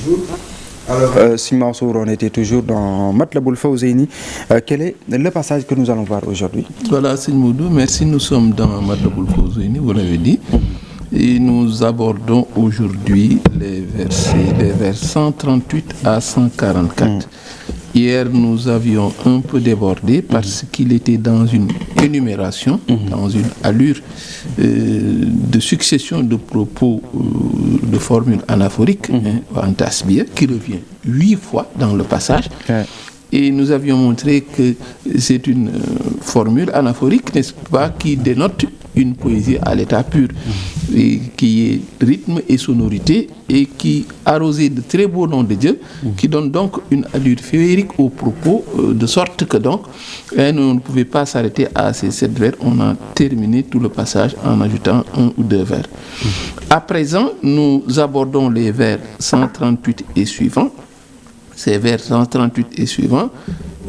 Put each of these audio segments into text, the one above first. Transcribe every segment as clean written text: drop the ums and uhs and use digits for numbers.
toujours. Alors, Simon Sour, on était toujours dans Matlaboul Fawzeyni. Quel est le passage que nous allons voir aujourd'hui? Voilà, Seigne Moudou, merci. Nous sommes dans Matlaboul Fawzeyni, vous l'avez dit. Et nous abordons aujourd'hui les vers 138 à 144. Hier, nous avions un peu débordé parce qu'il était dans une énumération, dans une allure de succession de propos de formules anaphoriques, en tasbih, qui revient 8 fois dans le passage. Et nous avions montré que c'est une formule anaphorique, n'est-ce pas, qui dénote une poésie à l'état pur, et qui est rythme et sonorité, et qui, arrosée de très beaux noms de Dieu, qui donne donc une allure féerique aux propos, de sorte que donc, nous ne pouvons pas s'arrêter à ces 7 vers. On a terminé tout le passage en ajoutant 1 ou 2 vers. À présent, nous abordons les vers 138 et suivants. Ces vers 138 et suivants,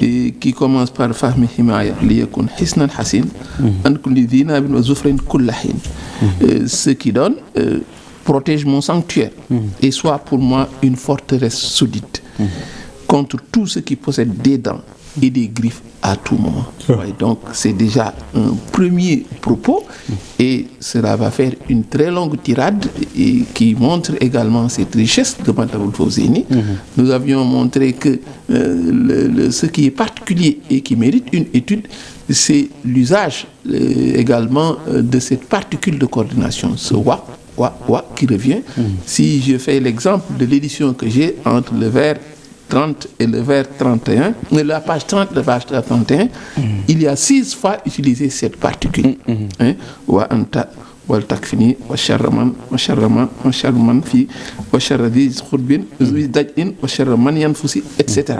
et qui commencent par Fahmi Himaya liyakun hisnan hasin an kulli dhinabin wa zufrin kullahin, ce qui donne protège mon sanctuaire et soit pour moi une forteresse solide contre tout ce qui possède des dents et des griffes à tout moment. Ouais, donc c'est déjà un premier propos, et cela va faire une très longue tirade et qui montre également cette richesse de Matlaboul Fawzeyni. Nous avions montré que ce qui est particulier et qui mérite une étude, c'est l'usage également de cette particule de coordination, ce wa qui revient. Si je fais l'exemple de l'édition que j'ai entre le vers 30 et le vers 31, la page 30 et la page 31, il y a 6 fois utilisé cette particule. Wa anta wal takfini wa sharraman fi wa sharradi khutbin dajin wa sharraman yanfusi, etc.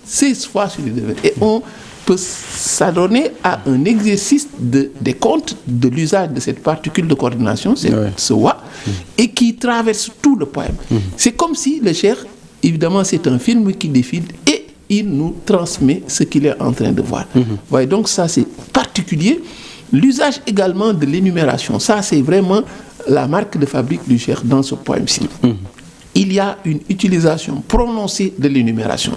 6 fois sur les 2 vers. Et on peut s'adonner à un exercice de décompte de l'usage de cette particule de coordination, ce wa, et qui traverse tout le poème. C'est comme si le cheikh, évidemment, c'est un film qui défile et il nous transmet ce qu'il est en train de voir. Voyez, donc ça, c'est particulier. L'usage également de l'énumération, ça, c'est vraiment la marque de fabrique du cheikh dans ce poème-ci. Il y a une utilisation prononcée de l'énumération.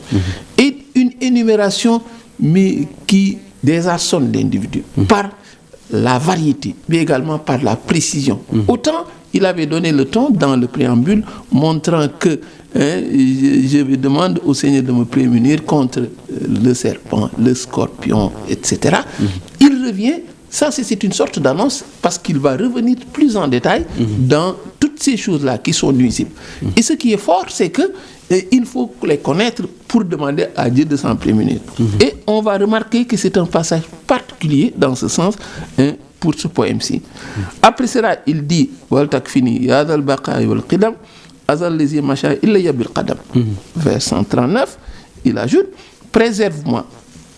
Et une énumération, mais qui désarçonne l'individu par la variété, mais également par la précision. Autant il avait donné le ton dans le préambule, montrant que je demande au Seigneur de me prémunir contre le serpent, le scorpion, etc. Il revient, ça c'est une sorte d'annonce, parce qu'il va revenir plus en détail dans toutes ces choses-là qui sont nuisibles. Et ce qui est fort, c'est que il faut les connaître pour demander à Dieu de s'en prémunir. Et on va remarquer que c'est un passage particulier dans ce sens, pour ce poème-ci. Après cela, il dit wal takfini ya dal baqa'i wal qidam azal lazi masha illa yabil qadam. Vers 139, il ajoute préserve-moi,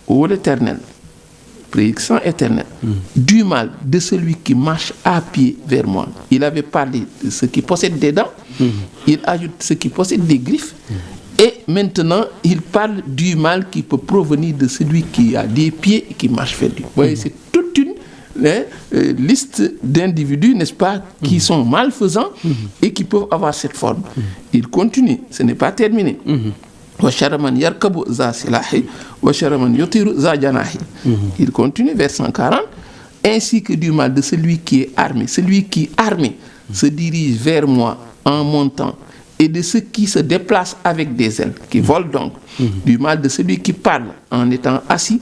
ô l'Éternel, prédiction éternelle, du mal de celui qui marche à pied vers moi. Il avait parlé de ce qui possède des dents, il ajoute ce qui possède des griffes, et maintenant il parle du mal qui peut provenir de celui qui a des pieds et qui marche vers lui. Vous voyez, c'est toute une liste d'individus, n'est-ce pas, qui sont malfaisants et qui peuvent avoir cette forme. Il continue, ce n'est pas terminé. Il continue, vers 140, ainsi que du mal de celui qui est armé. Celui qui, armé, se dirige vers moi en montant, et de ceux qui se déplacent avec des ailes, qui volent donc. Du mal de celui qui parle en étant assis,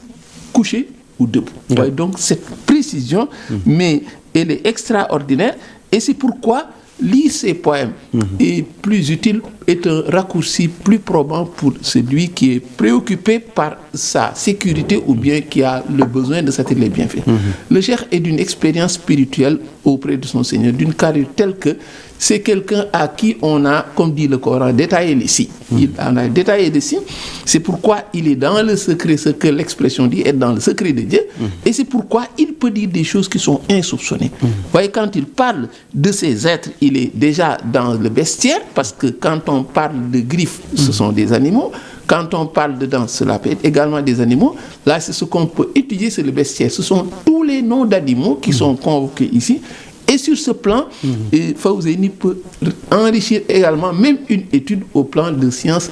couché ou debout. Ouais. Donc cette précision, mais elle est extraordinaire, et c'est pourquoi lire ces poèmes est plus utile, est un raccourci plus probant pour celui qui est préoccupé par sa sécurité ou bien qui a le besoin de s'attirer les bienfaits. Le cheikh est d'une expérience spirituelle auprès de son Seigneur, d'une carrière telle que c'est quelqu'un à qui on a, comme dit le Coran, détaillé les signes. Il en a détaillé les signes. C'est pourquoi il est dans le secret, ce que l'expression dit, est dans le secret de Dieu. Et c'est pourquoi il peut dire des choses qui sont insoupçonnées. Vous voyez, quand il parle de ces êtres, il est déjà dans le bestiaire, parce que quand on parle de griffes, ce sont des animaux. Quand on parle de dents, cela peut être également des animaux. Là, c'est ce qu'on peut étudier, c'est le bestiaire. Ce sont tous les noms d'animaux qui sont convoqués ici. Et sur ce plan, Fawzeyni peut enrichir également même une étude au plan de sciences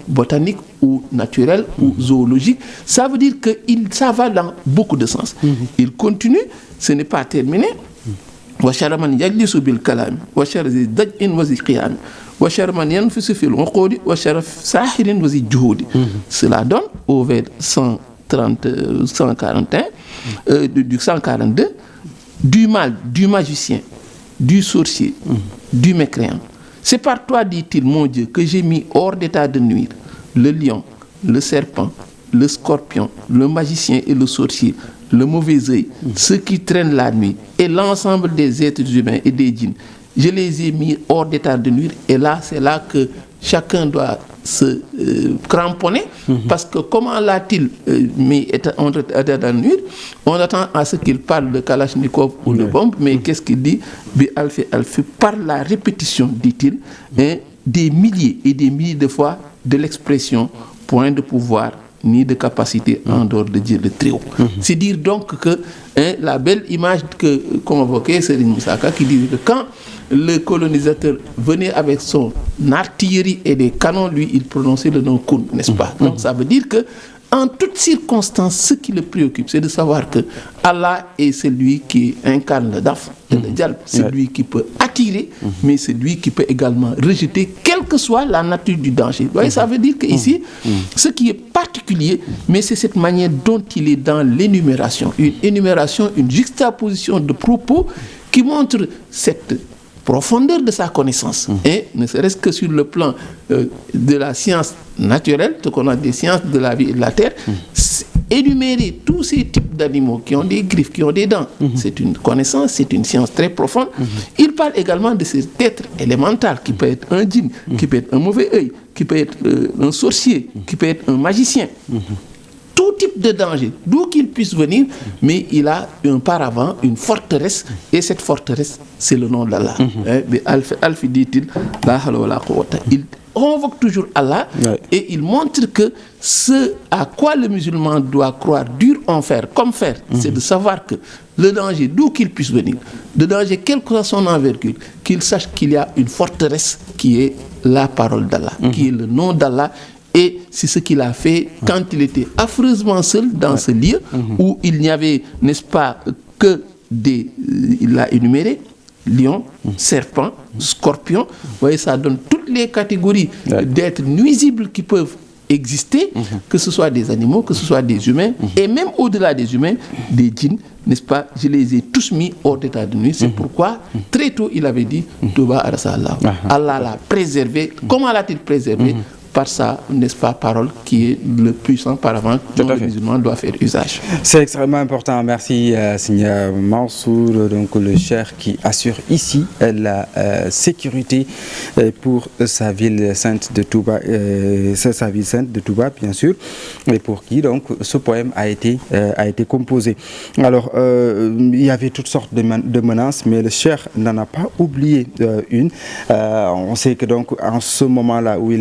botaniques ou naturelles ou zoologiques. Ça veut dire que ça va dans beaucoup de sens. Il continue, ce n'est pas terminé. وشر من يجلس بالكلام وشر ذي ضجء وذي قيام وشر من ينفس في العقود وشر ساحر وذي جهود. Cela donne au vers 141 du 142 du mal, du magicien, du sorcier, du mécréant. C'est par toi, dit-il, mon Dieu, que j'ai mis hors d'état de nuire le lion, le serpent, le scorpion, le magicien et le sorcier, le mauvais œil, ceux qui traînent la nuit et l'ensemble des êtres humains et des djinns. Je les ai mis hors d'état de nuire et là, c'est là que chacun doit se cramponner parce que comment l'a-t-il mis en état de nuire? On attend à ce qu'il parle de Kalachnikov ou de bombe, mais qu'est-ce qu'il dit? Par la répétition, dit-il, des milliers et des milliers de fois de l'expression point de pouvoir ni de capacité en dehors de Dieu le Très-Haut. C'est dire donc que la belle image que convoquait Serigne Moussaka qui dit que quand le colonisateur venait avec son artillerie et des canons, lui, il prononçait le nom Kun, n'est-ce pas? Donc ça veut dire que en toutes circonstances, ce qui le préoccupe, c'est de savoir que Allah est celui qui incarne le daf, le djal, c'est lui qui peut attirer, mais c'est lui qui peut également rejeter, quelle que soit la nature du danger. Vous voyez, ça veut dire qu'ici, ce qui est particulier, mais c'est cette manière dont il est dans l'énumération. Une énumération, une juxtaposition de propos qui montre cette profondeur de sa connaissance, et ne serait-ce que sur le plan de la science naturelle, ce qu'on a des sciences de la vie et de la terre, énumérer tous ces types d'animaux qui ont des griffes, qui ont des dents, c'est une connaissance, c'est une science très profonde. Il parle également de cet être élémental qui peut être un djinn, qui peut être un mauvais œil, qui peut être un sorcier, qui peut être un magicien. Tout type de danger, d'où qu'il puisse venir, mais il a un paravent, une forteresse, et cette forteresse, c'est le nom d'Allah. Alfi dit-il, il convoque toujours Allah et il montre que ce à quoi le musulman doit croire dur en fer, comme fer, c'est de savoir que le danger, d'où qu'il puisse venir, le danger, quelle que soit son envergure, qu'il sache qu'il y a une forteresse qui est la parole d'Allah, qui est le nom d'Allah. Et c'est ce qu'il a fait quand il était affreusement seul dans ce lieu où il n'y avait, n'est-ce pas, que il a énuméré lion, serpent, scorpion. Vous voyez, ça donne toutes les catégories d'êtres nuisibles qui peuvent exister, que ce soit des animaux, que ce soit des humains, et même au-delà des humains, des djinns, n'est-ce pas? Je les ai tous mis hors d'état de nuit. C'est pourquoi, très tôt, il avait dit Touba Arasa Allah. Allah l'a préservé. Comment l'a-t-il préservé? Par sa, n'est-ce pas, parole qui est le puissant paravent dont le musulman doit faire usage. C'est extrêmement important. Merci, Seigneur Mansour, donc le cheikh qui assure ici la sécurité pour sa ville sainte de Touba, sa ville sainte de Touba, bien sûr, et pour qui donc ce poème a été composé. Alors, il y avait toutes sortes de menaces, mais le cheikh n'en a pas oublié une. On sait que donc en ce moment-là où il est